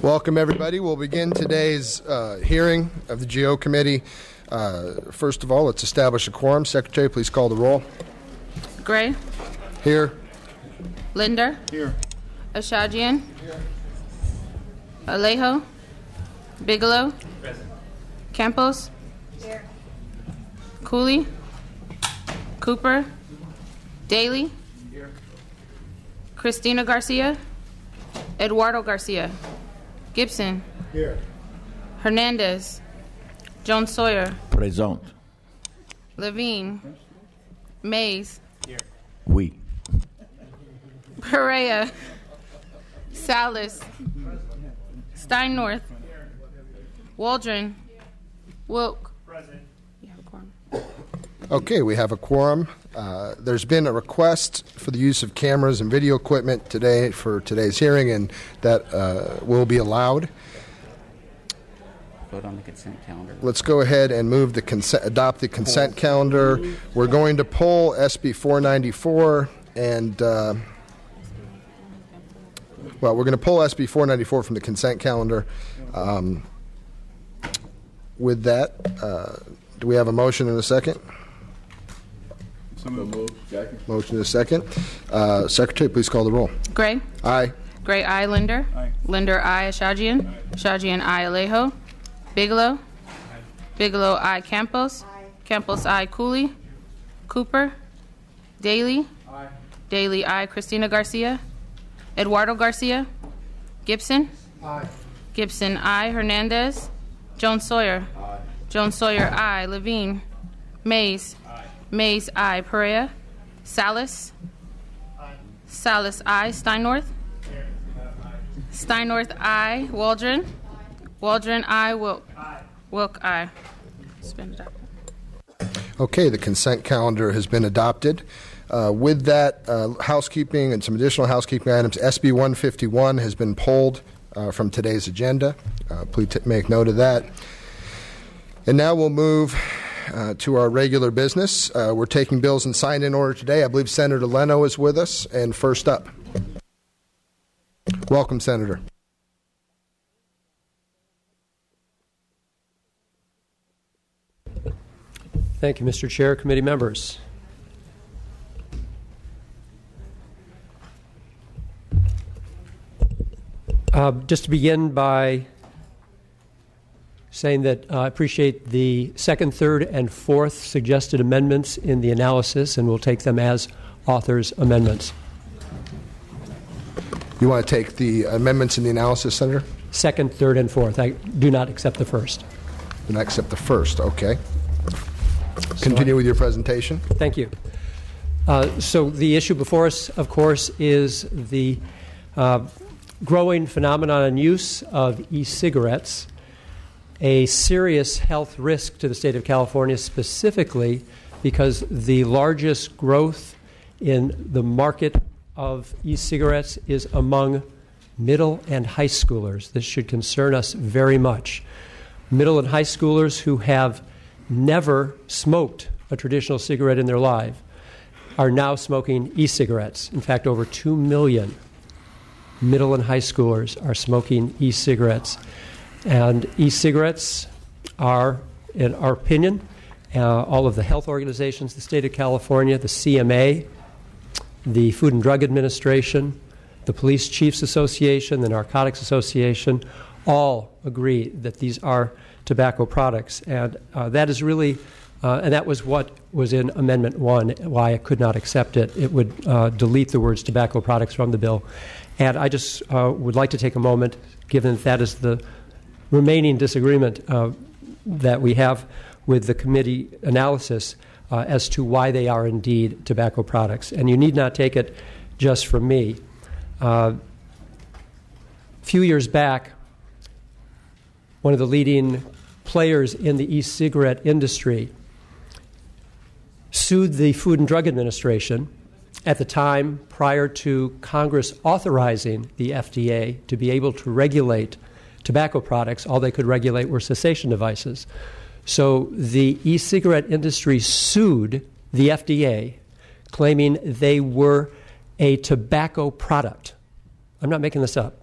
Welcome, everybody. We'll begin today's hearing of the GO Committee. First of all, let's establish a quorum. Secretary, please call the roll. Gray. Here. Linder. Here. Ashajian. Here. Alejo. Bigelow. Present. Campos. Here. Cooley. Cooper. Daly. Here. Cristina Garcia. Eduardo Garcia. Gibson. Here. Hernandez. Jones Sawyer. Present. Levine. Mays. Here. Oui. Perea. Salas. Steinnorth. Waldron. Wilk. Present. You have a quorum. Okay, we have a quorum. There's been a request for the use of cameras and video equipment today for today's hearing, and that will be allowed. Vote on the consent calendar. Let's go ahead and move the adopt the consent calendar. We're going to pull SB 494 and we're going to pull SB 494 from the consent calendar. With that, do we have a motion and a second? So moved. Motion and a second. Secretary, please call the roll. Gray. Aye. Gray, aye. Linder. Aye. Linder, aye. Ashajian. Aye. Ashajian, aye. Alejo. Bigelow. Bigelow, aye. Campos. Campos, aye. Cooley. Cooper. Daly. Aye. Daly, aye. Cristina Garcia. Eduardo Garcia. Gibson. Aye. Gibson, aye. Hernandez. Jones Sawyer. Aye. Jones Sawyer, aye. Levine. Mays. Aye. Mays, aye. Perea. Salas. Aye. Salas, aye. Steinnorth. Here. Aye. Steinnorth, aye. Waldron. Waldron, aye. Wilk. Aye. Wilk, aye. It's been adopted. Okay, the consent calendar has been adopted. With that, housekeeping and some additional housekeeping items, SB 151 has been pulled from today's agenda. Please make note of that. And now we'll move to our regular business. We're taking bills and sign-in order today. I believe Senator Leno is with us. And first up, welcome, Senator. Thank you, Mr. Chair, committee members. Just to begin by saying that I appreciate the second, third, and fourth suggested amendments in the analysis, and we'll take them as authors' amendments. You want to take the amendments in the analysis, Senator? Second, third, and fourth. I do not accept the first. Do not accept the first. Okay. Continue with your presentation. Thank you. So the issue before us, of course, is the growing phenomenon and use of e-cigarettes, a serious health risk to the state of California, specifically because the largest growth in the market of e-cigarettes is among middle and high schoolers. This should concern us very much. Middle and high schoolers who have never smoked a traditional cigarette in their life are now smoking e-cigarettes. In fact, over 2 million middle and high schoolers are smoking e-cigarettes. And e-cigarettes are, in our opinion, all of the health organizations, the state of California, the CMA, the Food and Drug Administration, the Police Chiefs Association, the Narcotics Association, all agree that these are tobacco products. And that is really, and that was what was in Amendment 1, why I could not accept it. It would delete the words tobacco products from the bill. And I just would like to take a moment, given that that is the remaining disagreement that we have with the committee analysis as to why they are indeed tobacco products. And you need not take it just from me. A few years back, one of the leading players in the e-cigarette industry sued the Food and Drug Administration at the time prior to Congress authorizing the FDA to be able to regulate tobacco products. All they could regulate were cessation devices. So the e-cigarette industry sued the FDA, claiming they were a tobacco product. I'm not making this up.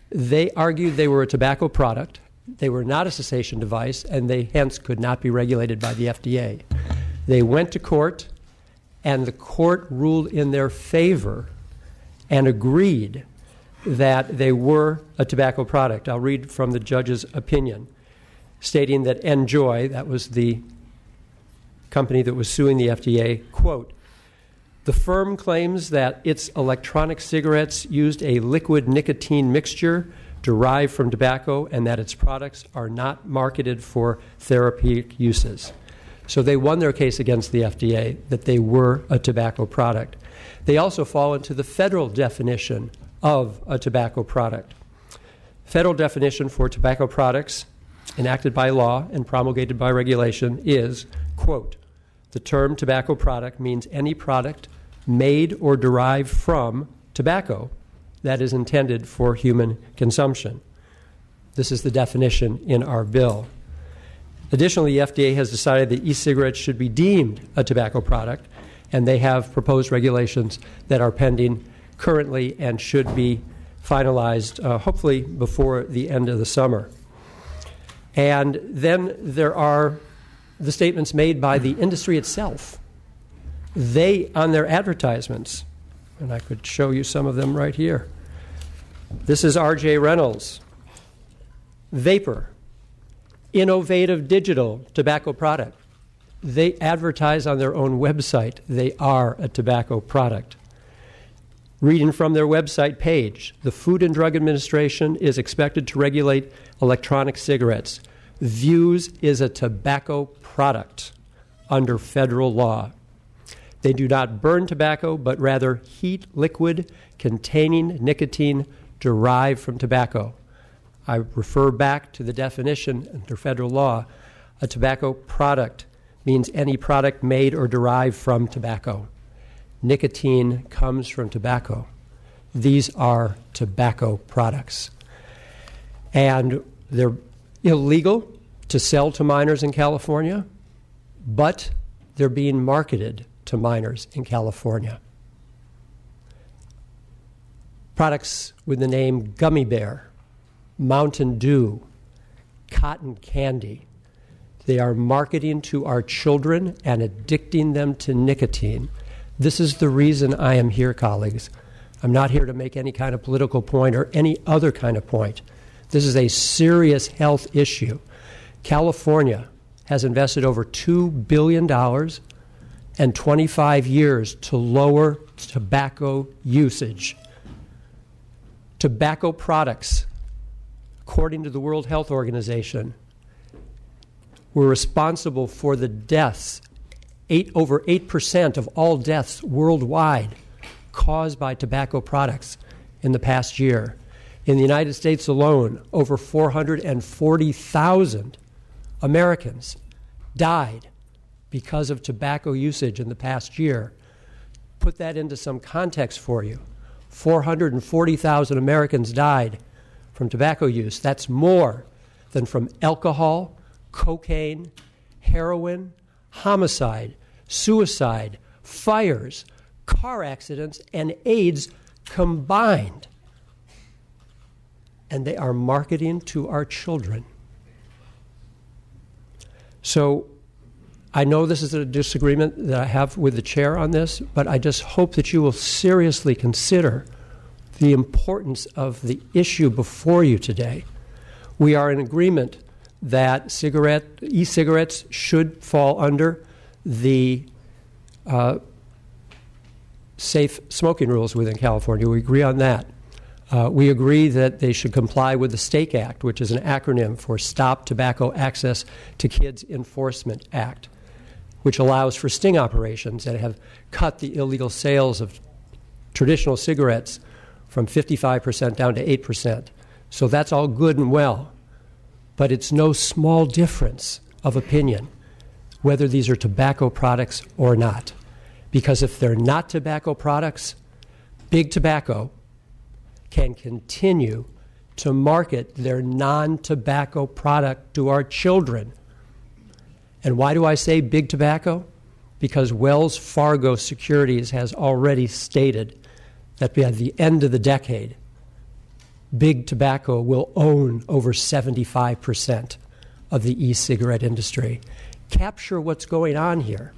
They argued they were a tobacco product. They were not a cessation device, and they hence could not be regulated by the FDA. They went to court, and the court ruled in their favor and agreed that they were a tobacco product. I'll read from the judge's opinion, stating that Enjoy, that was the company that was suing the FDA, quote, "The firm claims that its electronic cigarettes used a liquid nicotine mixture derived from tobacco and that its products are not marketed for therapeutic uses." So they won their case against the FDA that they were a tobacco product. They also fall into the federal definition of a tobacco product. Federal definition for tobacco products enacted by law and promulgated by regulation is, quote, "The term tobacco product means any product made or derived from tobacco that is intended for human consumption." This is the definition in our bill. Additionally, the FDA has decided that e-cigarettes should be deemed a tobacco product, and they have proposed regulations that are pending currently and should be finalized hopefully before the end of the summer. And then there are the statements made by the industry itself. They, on their advertisements, and I could show you some of them right here. This is R.J. Reynolds, Vapor, innovative digital tobacco product. They advertise on their own website they are a tobacco product. Reading from their website page, the Food and Drug Administration is expected to regulate electronic cigarettes. Views is a tobacco product under federal law. They do not burn tobacco, but rather heat liquid containing nicotine derived from tobacco. I refer back to the definition under federal law. A tobacco product means any product made or derived from tobacco. Nicotine comes from tobacco. These are tobacco products. And they're illegal to sell to minors in California, but they're being marketed to minors in California. Products with the name Gummy Bear, Mountain Dew, Cotton Candy. They are marketing to our children and addicting them to nicotine. This is the reason I am here, colleagues. I'm not here to make any kind of political point or any other kind of point. This is a serious health issue. California has invested over $2 billion and 25 years to lower tobacco usage. Tobacco products, according to the World Health Organization, were responsible for the deaths, over 8% of all deaths worldwide caused by tobacco products in the past year. In the United States alone, over 440,000 Americans died because of tobacco usage in the past year. Put that into some context for you. 440,000 Americans died from tobacco use. That's more than from alcohol, cocaine, heroin, homicide, suicide, fires, car accidents, and AIDS combined. And they are marketing to our children. So I know this is a disagreement that I have with the chair on this, but I just hope that you will seriously consider the importance of the issue before you today. We are in agreement that e-cigarettes should fall under the safe smoking rules within California. We agree on that. We agree that they should comply with the STAKE Act, which is an acronym for Stop Tobacco Access to Kids Enforcement Act, which allows for sting operations that have cut the illegal sales of traditional cigarettes from 55% down to 8%. So that's all good and well, but it's no small difference of opinion whether these are tobacco products or not. Because if they're not tobacco products, Big Tobacco can continue to market their non-tobacco product to our children. And why do I say Big Tobacco? Because Wells Fargo Securities has already stated that by the end of the decade, Big Tobacco will own over 75% of the e-cigarette industry. Capture what's going on here.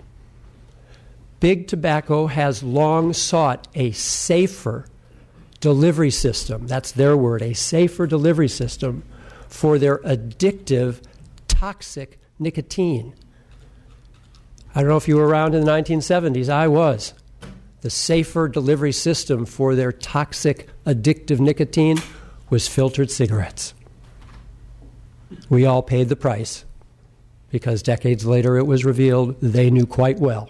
Big Tobacco has long sought a safer delivery system, that's their word, a safer delivery system for their addictive, toxic nicotine. I don't know if you were around in the 1970s. I was. The safer delivery system for their toxic, addictive nicotine was filtered cigarettes. We all paid the price because decades later it was revealed they knew quite well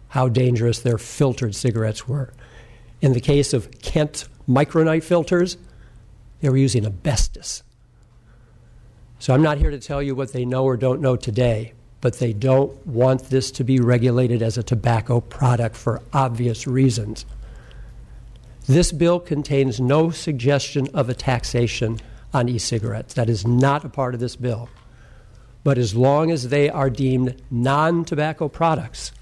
how dangerous their filtered cigarettes were. In the case of Kent micronite filters, they were using asbestos. So I'm not here to tell you what they know or don't know today, but they don't want this to be regulated as a tobacco product for obvious reasons. This bill contains no suggestion of a taxation on e-cigarettes. That is not a part of this bill. But as long as they are deemed non-tobacco products,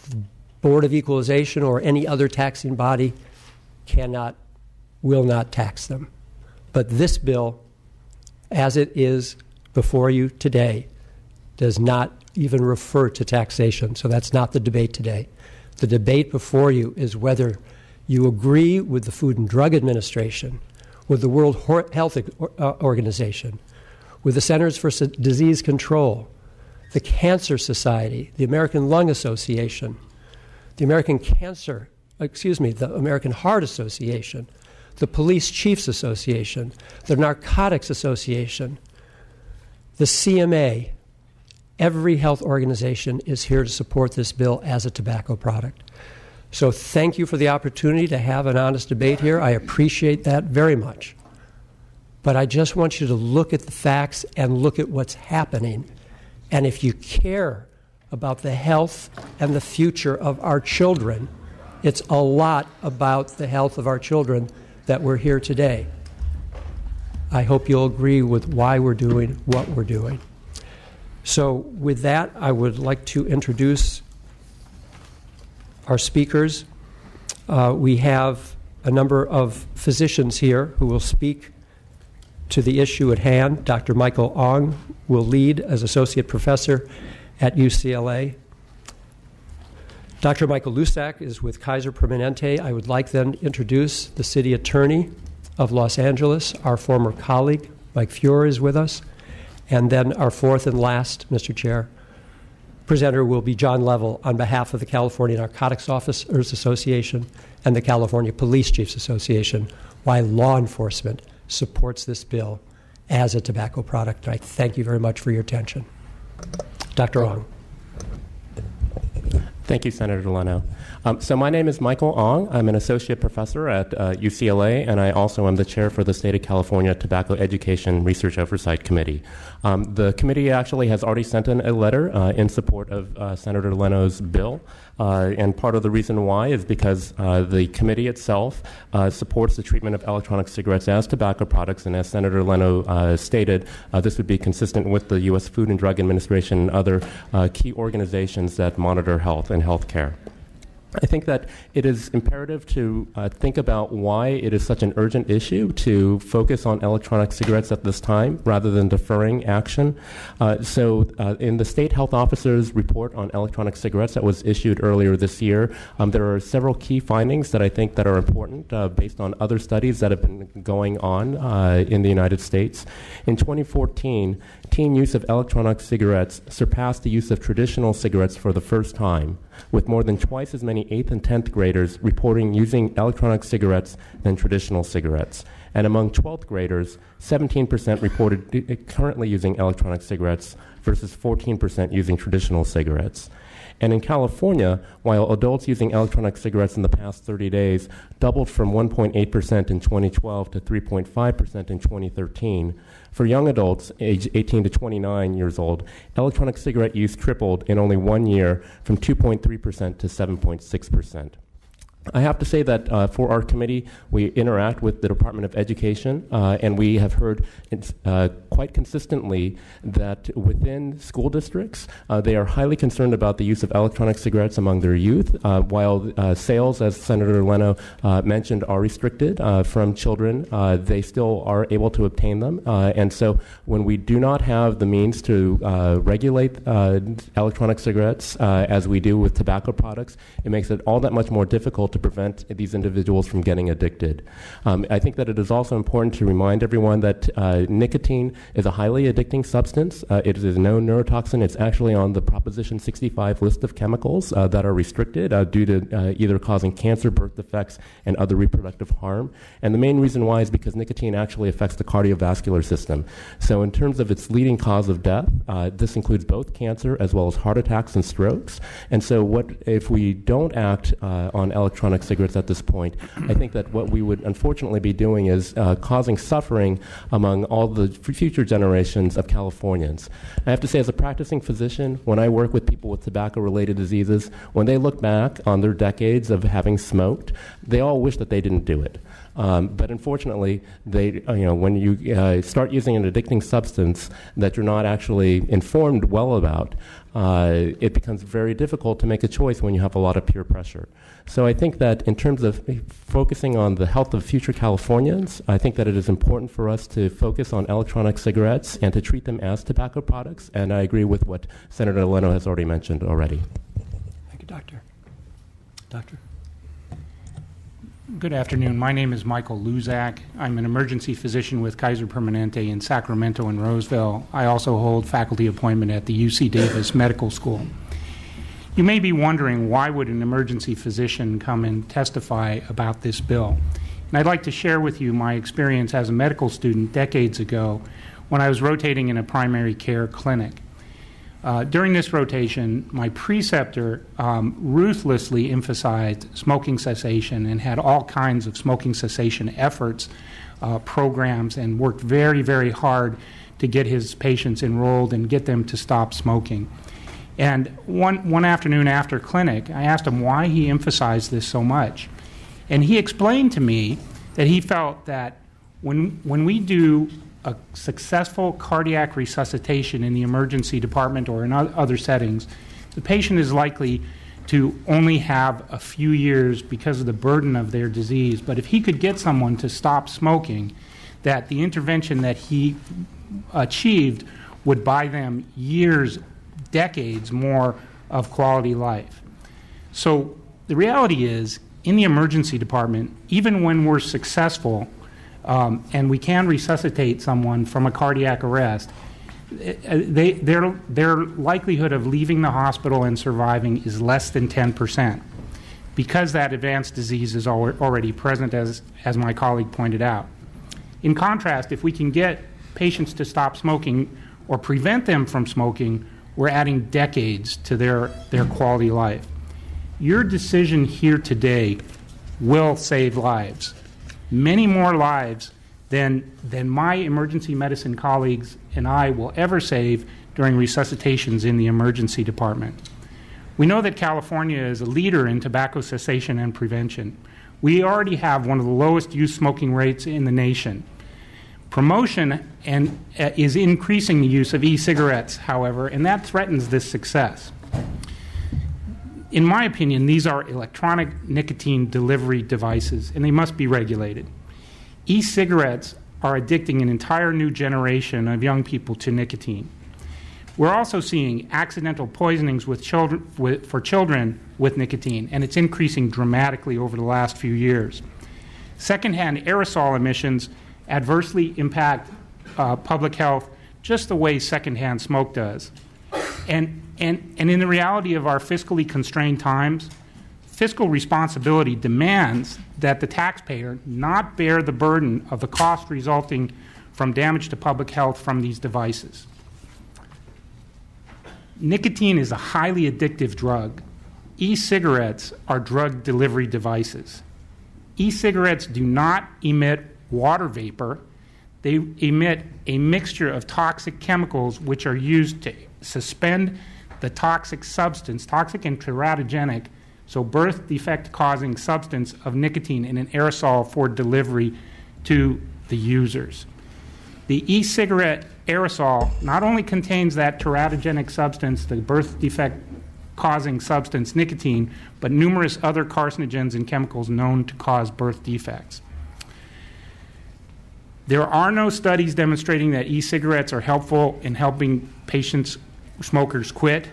the Board of Equalization or any other taxing body will not tax them. But this bill, as it is before you today, does not even refer to taxation. So that's not the debate today. The debate before you is whether you agree with the Food and Drug Administration, with the World Health Organization, with the Centers for Disease Control, the Cancer Society, the American Lung Association, the American Heart Association, the Police Chiefs Association, the Narcotics Association, the CMA. Every health organization is here to support this bill as a tobacco product. So thank you for the opportunity to have an honest debate here. I appreciate that very much. But I just want you to look at the facts and look at what's happening. And if you care about the health and the future of our children, it's a lot about the health of our children that we're here today. I hope you'll agree with why we're doing what we're doing. So with that, I would like to introduce our speakers. We have a number of physicians here who will speak to the issue at hand. Dr. Michael Ong will lead as Associate Professor at UCLA. Dr. Michael Lusak is with Kaiser Permanente. I would like then to introduce the City Attorney of Los Angeles. Our former colleague, Mike Fuhrer, is with us. And then our fourth and last, Mr. Chair, presenter will be John Level on behalf of the California Narcotics Officers Association and the California Police Chiefs Association, why law enforcement supports this bill as a tobacco product. And I thank you very much for your attention. Dr. Ong. Thank you, Senator Leno. So my name is Michael Ong. I'm an associate professor at UCLA, and I also am the chair for the State of California Tobacco Education Research Oversight Committee. The committee actually has already sent in a letter in support of Senator Leno's bill, and part of the reason why is because the committee itself supports the treatment of electronic cigarettes as tobacco products, and as Senator Leno stated, this would be consistent with the U.S. Food and Drug Administration and other key organizations that monitor health and health care. I think that it is imperative to think about why it is such an urgent issue to focus on electronic cigarettes at this time rather than deferring action. So in the State Health Officer's report on electronic cigarettes that was issued earlier this year, there are several key findings that I think that are important based on other studies that have been going on in the United States. In 2014, teen use of electronic cigarettes surpassed the use of traditional cigarettes for the first time, with more than twice as many 8th and 10th graders reporting using electronic cigarettes than traditional cigarettes. And among 12th graders, 17% reported currently using electronic cigarettes versus 14% using traditional cigarettes. And in California, while adults using electronic cigarettes in the past 30 days doubled from 1.8% in 2012 to 3.5% in 2013, for young adults aged 18 to 29 years old, electronic cigarette use tripled in only 1 year from 2.3% to 7.6%. I have to say that for our committee, we interact with the Department of Education, and we have heard quite consistently that within school districts, they are highly concerned about the use of electronic cigarettes among their youth, while sales, as Senator Leno mentioned, are restricted from children. They still are able to obtain them. And so when we do not have the means to regulate electronic cigarettes as we do with tobacco products, it makes it all that much more difficult to prevent these individuals from getting addicted. I think that it is also important to remind everyone that nicotine is a highly addicting substance. It is a known neurotoxin. It's actually on the Proposition 65 list of chemicals that are restricted due to either causing cancer, birth defects, and other reproductive harm. And the main reason why is because nicotine actually affects the cardiovascular system. So in terms of its leading cause of death, this includes both cancer as well as heart attacks and strokes. And so what if we don't act on electronic cigarettes at this point? I think that what we would unfortunately be doing is causing suffering among all the future generations of Californians. I have to say, as a practicing physician, when I work with people with tobacco-related diseases, when they look back on their decades of having smoked, they all wish that they didn't do it. But unfortunately, when you start using an addicting substance that you're not actually informed well about, it becomes very difficult to make a choice when you have a lot of peer pressure. So I think that in terms of focusing on the health of future Californians, I think that it is important for us to focus on electronic cigarettes and to treat them as tobacco products. And I agree with what Senator Leno has already mentioned already. Thank you, Doctor. Doctor? Good afternoon. My name is Michael Luzak. I'm an emergency physician with Kaiser Permanente in Sacramento and Roseville. I also hold faculty appointment at the UC Davis Medical School. You may be wondering, why would an emergency physician come and testify about this bill? And I'd like to share with you my experience as a medical student decades ago when I was rotating in a primary care clinic. During this rotation, my preceptor ruthlessly emphasized smoking cessation and had all kinds of smoking cessation efforts, programs, and worked very, very hard to get his patients enrolled and get them to stop smoking. And one afternoon after clinic, I asked him why he emphasized this so much. And he explained to me that he felt that when we do a successful cardiac resuscitation in the emergency department or in other settings, the patient is likely to only have a few years because of the burden of their disease. But if he could get someone to stop smoking, that the intervention that he achieved would buy them years, decades more of quality life. So the reality is, in the emergency department, even when we're successful, and we can resuscitate someone from a cardiac arrest, their likelihood of leaving the hospital and surviving is less than 10%, because that advanced disease is already present, as my colleague pointed out. In contrast, if we can get patients to stop smoking or prevent them from smoking, we're adding decades to their quality life. Your decision here today will save lives. Many more lives than my emergency medicine colleagues and I will ever save during resuscitations in the emergency department. We know that California is a leader in tobacco cessation and prevention. We already have one of the lowest youth smoking rates in the nation. Promotion is increasing the use of e-cigarettes, however, and that threatens this success. In my opinion, these are electronic nicotine delivery devices, and they must be regulated. E-cigarettes are addicting an entire new generation of young people to nicotine. We're also seeing accidental poisonings for children with nicotine, and it's increasing dramatically over the last few years. Secondhand aerosol emissions adversely impact public health just the way secondhand smoke does. And in the reality of our fiscally constrained times, fiscal responsibility demands that the taxpayer not bear the burden of the cost resulting from damage to public health from these devices. Nicotine is a highly addictive drug. E-cigarettes are drug delivery devices. E-cigarettes do not emit water vapor. They emit a mixture of toxic chemicals which are used to suspend the toxic substance, toxic and teratogenic, so birth defect causing substance of nicotine in an aerosol for delivery to the users. The e-cigarette aerosol not only contains that teratogenic substance, the birth defect causing substance nicotine, but numerous other carcinogens and chemicals known to cause birth defects. There are no studies demonstrating that e-cigarettes are helpful in helping smokers quit.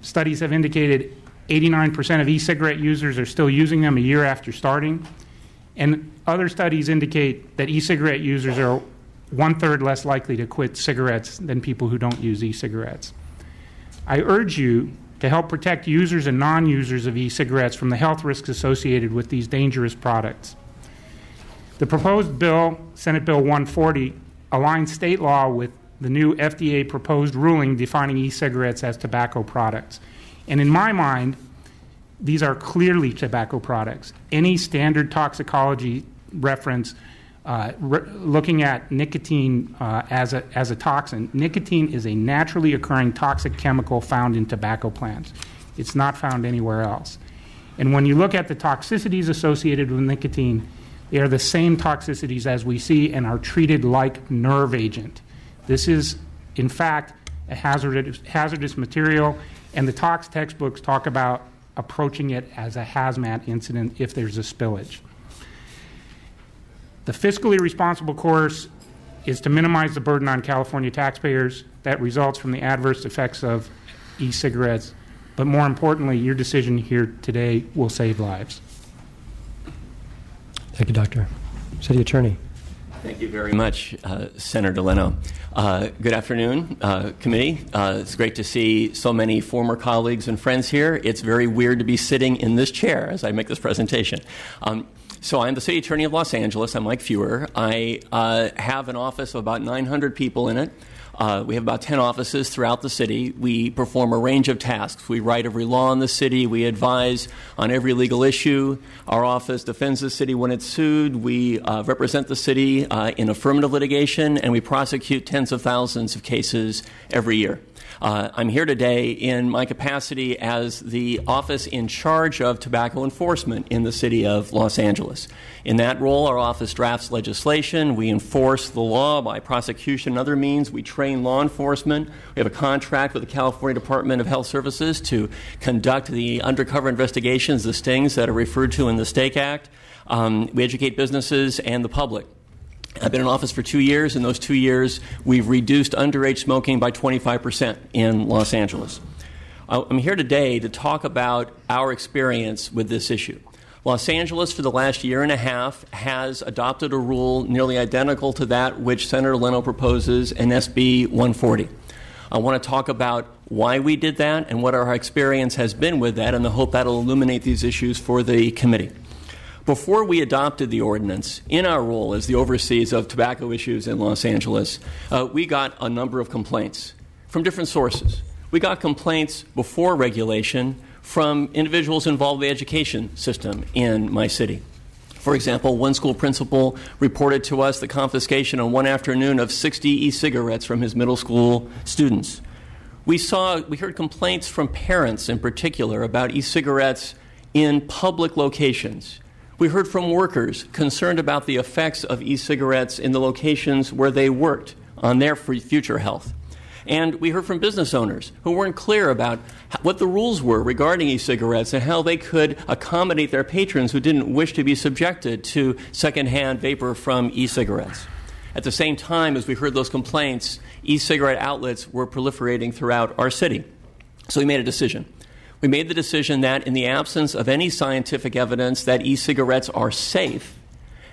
Studies have indicated 89% of e-cigarette users are still using them a year after starting. And other studies indicate that e-cigarette users are 1/3 less likely to quit cigarettes than people who don't use e-cigarettes. I urge you to help protect users and non-users of e-cigarettes from the health risks associated with these dangerous products. The proposed bill, Senate Bill 140, aligns state law with the new FDA proposed ruling defining e-cigarettes as tobacco products. And in my mind, these are clearly tobacco products. Any standard toxicology reference looking at nicotine as a toxin, nicotine is a naturally occurring toxic chemical found in tobacco plants. It's not found anywhere else. And when you look at the toxicities associated with nicotine, they are the same toxicities as we see and are treated like nerve agent. This is, in fact, a hazardous material, and the tox textbooks talk about approaching it as a hazmat incident if there's a spillage. The fiscally responsible course is to minimize the burden on California taxpayers that results from the adverse effects of e-cigarettes, but more importantly, your decision here today will save lives. Thank you, Doctor. City Attorney. Thank you very much, Senator Leno. Good afternoon, committee. It's great to see so many former colleagues and friends here. It's very weird to be sitting in this chair as I make this presentation. So I'm the City Attorney of Los Angeles. I'm Mike Fewer. I have an office of about 900 people in it. We have about 10 offices throughout the city. We perform a range of tasks. We write every law in the city. We advise on every legal issue. Our office defends the city when it's sued. We represent the city in affirmative litigation, and we prosecute tens of thousands of cases every year. I'm here today in my capacity as the office in charge of tobacco enforcement in the city of Los Angeles. In that role, our office drafts legislation. We enforce the law by prosecution and other means. We train law enforcement. We have a contract with the California Department of Health Services to conduct the undercover investigations, the stings that are referred to in the STAKE Act. We educate businesses and the public. I've been in office for 2 years. In those 2 years, we've reduced underage smoking by 25% in Los Angeles. I'm here today to talk about our experience with this issue. Los Angeles, for the last year and a half, has adopted a rule nearly identical to that which Senator Leno proposes in SB 140. I want to talk about why we did that and what our experience has been with that, and the hope that will illuminate these issues for the committee. Before we adopted the ordinance, in our role as the overseers of tobacco issues in Los Angeles, we got a number of complaints from different sources. We got complaints before regulation from individuals involved in the education system in my city. For example, one school principal reported to us the confiscation on one afternoon of 60 e-cigarettes from his middle school students. We heard complaints from parents in particular about e-cigarettes in public locations. We heard from workers concerned about the effects of e-cigarettes in the locations where they worked on their future health. And we heard from business owners who weren't clear about what the rules were regarding e-cigarettes and how they could accommodate their patrons who didn't wish to be subjected to secondhand vapor from e-cigarettes. At the same time as we heard those complaints, e-cigarette outlets were proliferating throughout our city. So we made a decision. We made the decision that in the absence of any scientific evidence that e-cigarettes are safe,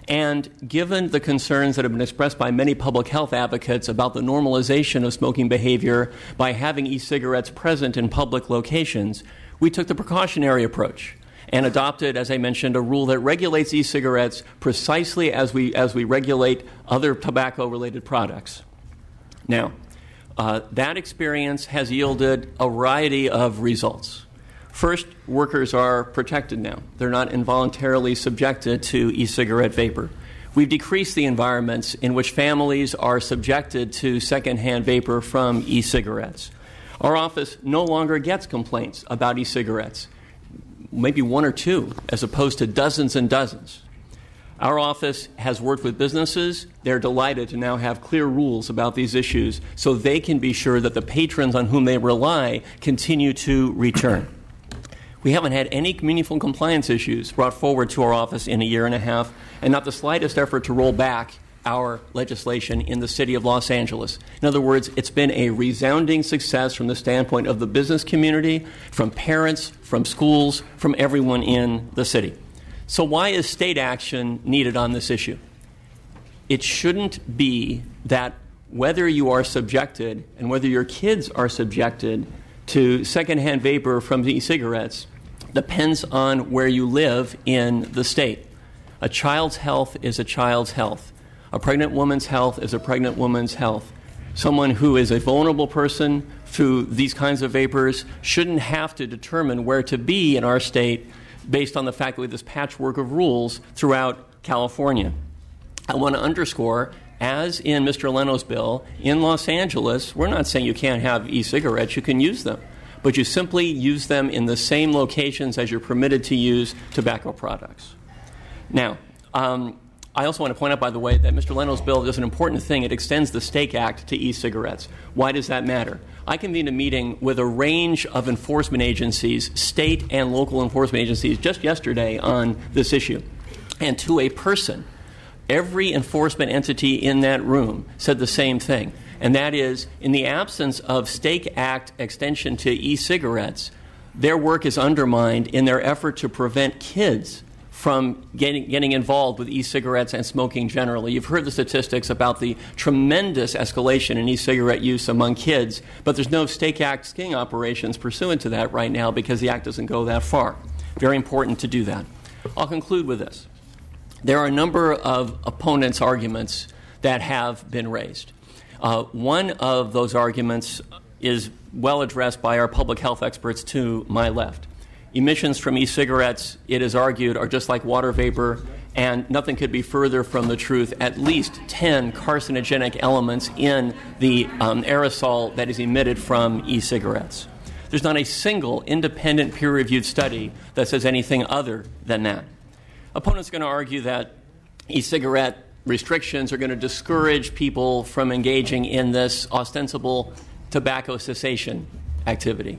and given the concerns that have been expressed by many public health advocates about the normalization of smoking behavior by having e-cigarettes present in public locations, we took the precautionary approach and adopted, as I mentioned, a rule that regulates e-cigarettes precisely as we regulate other tobacco-related products. Now, that experience has yielded a variety of results. First, workers are protected now. They're not involuntarily subjected to e-cigarette vapor. We've decreased the environments in which families are subjected to secondhand vapor from e-cigarettes. Our office no longer gets complaints about e-cigarettes, maybe one or two, as opposed to dozens and dozens. Our office has worked with businesses. They're delighted to now have clear rules about these issues so they can be sure that the patrons on whom they rely continue to return. We haven't had any meaningful compliance issues brought forward to our office in a year and a half, and not the slightest effort to roll back our legislation in the city of Los Angeles. In other words, it's been a resounding success from the standpoint of the business community, from parents, from schools, from everyone in the city. So why is state action needed on this issue? It shouldn't be that whether you are subjected and whether your kids are subjected to secondhand vapor from e-cigarettes depends on where you live in the state. A child's health is a child's health. A pregnant woman's health is a pregnant woman's health. Someone who is a vulnerable person to these kinds of vapors shouldn't have to determine where to be in our state based on the fact that we have this patchwork of rules throughout California. I want to underscore, as in Mr. Leno's bill, in Los Angeles, we're not saying you can't have e-cigarettes, you can use them. But you simply use them in the same locations as you're permitted to use tobacco products. Now, I also want to point out, by the way, that Mr. Leno's bill does an important thing. It extends the STAKE Act to e-cigarettes. Why does that matter? I convened a meeting with a range of enforcement agencies, state and local enforcement agencies, just yesterday on this issue. And to a person, every enforcement entity in that room said the same thing. And that is, in the absence of STAKE Act extension to e-cigarettes, their work is undermined in their effort to prevent kids from getting involved with e-cigarettes and smoking generally. You've heard the statistics about the tremendous escalation in e-cigarette use among kids, but there's no STAKE Act sting operations pursuant to that right now because the Act doesn't go that far. Very important to do that. I'll conclude with this. There are a number of opponents' arguments that have been raised. One of those arguments is well addressed by our public health experts to my left. Emissions from e-cigarettes, it is argued, are just like water vapor, and nothing could be further from the truth. At least 10 carcinogenic elements in the aerosol that is emitted from e-cigarettes. There's not a single independent peer-reviewed study that says anything other than that. Opponents are going to argue that e-cigarette restrictions are going to discourage people from engaging in this ostensible tobacco cessation activity.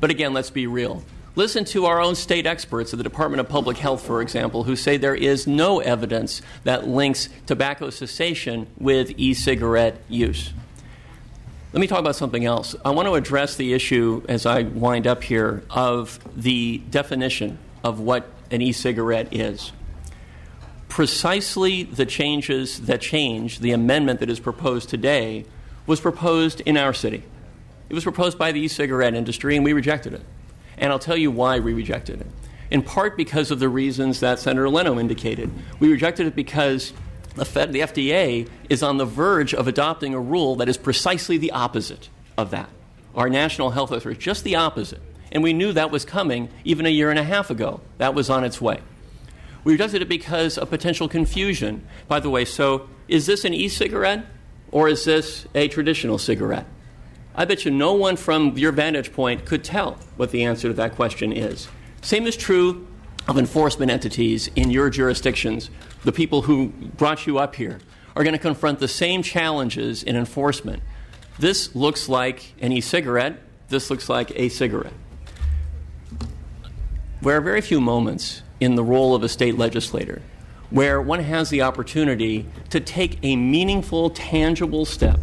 But again, let's be real. Listen to our own state experts at the Department of Public Health, for example, who say there is no evidence that links tobacco cessation with e-cigarette use. Let me talk about something else. I want to address the issue, as I wind up here, of the definition of what an e-cigarette is. Precisely the changes that change the amendment that is proposed today was proposed in our city. It was proposed by the e-cigarette industry, and we rejected it. And I'll tell you why we rejected it. In part because of the reasons that Senator Leno indicated. We rejected it because the FDA is on the verge of adopting a rule that is precisely the opposite of that. Our national health authority, just the opposite. And we knew that was coming even a year and a half ago. That was on its way. We rejected it because of potential confusion. By the way, so is this an e-cigarette or is this a traditional cigarette? I bet you no one from your vantage point could tell what the answer to that question is. Same is true of enforcement entities in your jurisdictions. The people who brought you up here are going to confront the same challenges in enforcement. This looks like an e-cigarette. This looks like a cigarette. There are very few moments in the role of a state legislator where one has the opportunity to take a meaningful, tangible step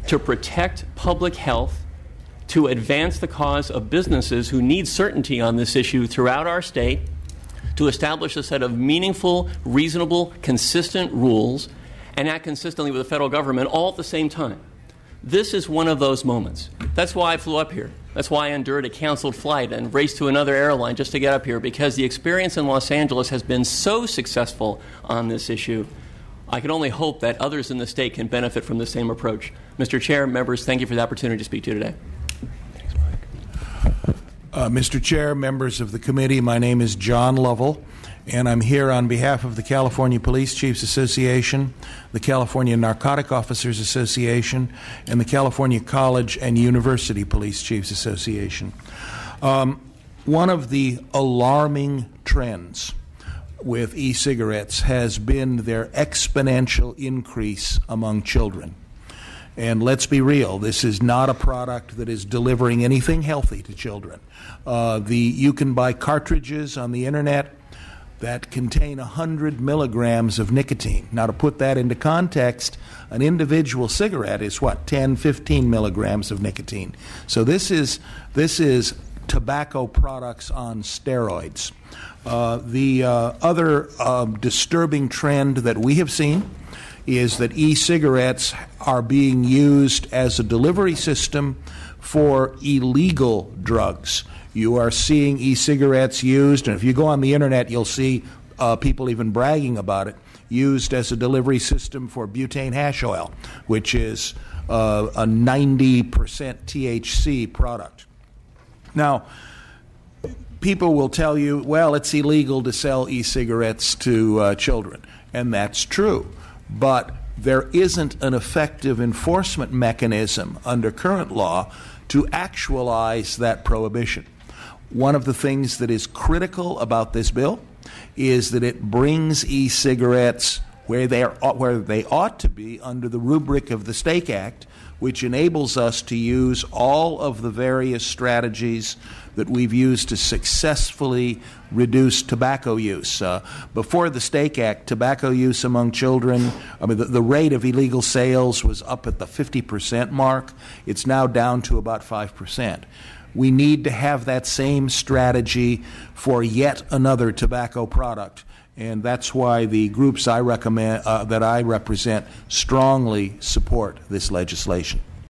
to protect public health, to advance the cause of businesses who need certainty on this issue throughout our state, to establish a set of meaningful, reasonable, consistent rules, and act consistently with the federal government all at the same time. This is one of those moments. That's why I flew up here. That's why I endured a canceled flight and raced to another airline just to get up here, because the experience in Los Angeles has been so successful on this issue. I can only hope that others in the state can benefit from the same approach. Mr. Chair, members, thank you for the opportunity to speak to you today. Mr. Chair, members of the committee, my name is John Lovell, and I'm here on behalf of the California Police Chiefs Association, the California Narcotic Officers Association, and the California College and University Police Chiefs Association. One of the alarming trends with e-cigarettes has been their exponential increase among children. And let's be real, this is not a product that is delivering anything healthy to children. You can buy cartridges on the internet that contain 100 milligrams of nicotine. Now, to put that into context, an individual cigarette is what, 10, 15 milligrams of nicotine. So this is tobacco products on steroids. The other disturbing trend that we have seen is that e-cigarettes are being used as a delivery system for illegal drugs. You are seeing e-cigarettes used, and if you go on the internet, you'll see people even bragging about it, used as a delivery system for butane hash oil, which is a 90% THC product. Now, people will tell you, well, it's illegal to sell e-cigarettes to children, and that's true. But there isn't an effective enforcement mechanism under current law to actualize that prohibition. One of the things that is critical about this bill is that it brings e-cigarettes where they ought to be under the rubric of the STAKE Act, which enables us to use all of the various strategies that we've used to successfully reduce tobacco use. Before the STAKE Act, tobacco use among children, the rate of illegal sales was up at the 50% mark. It's now down to about 5%. We need to have that same strategy for yet another tobacco product. And that's why the groups that I represent strongly support this legislation.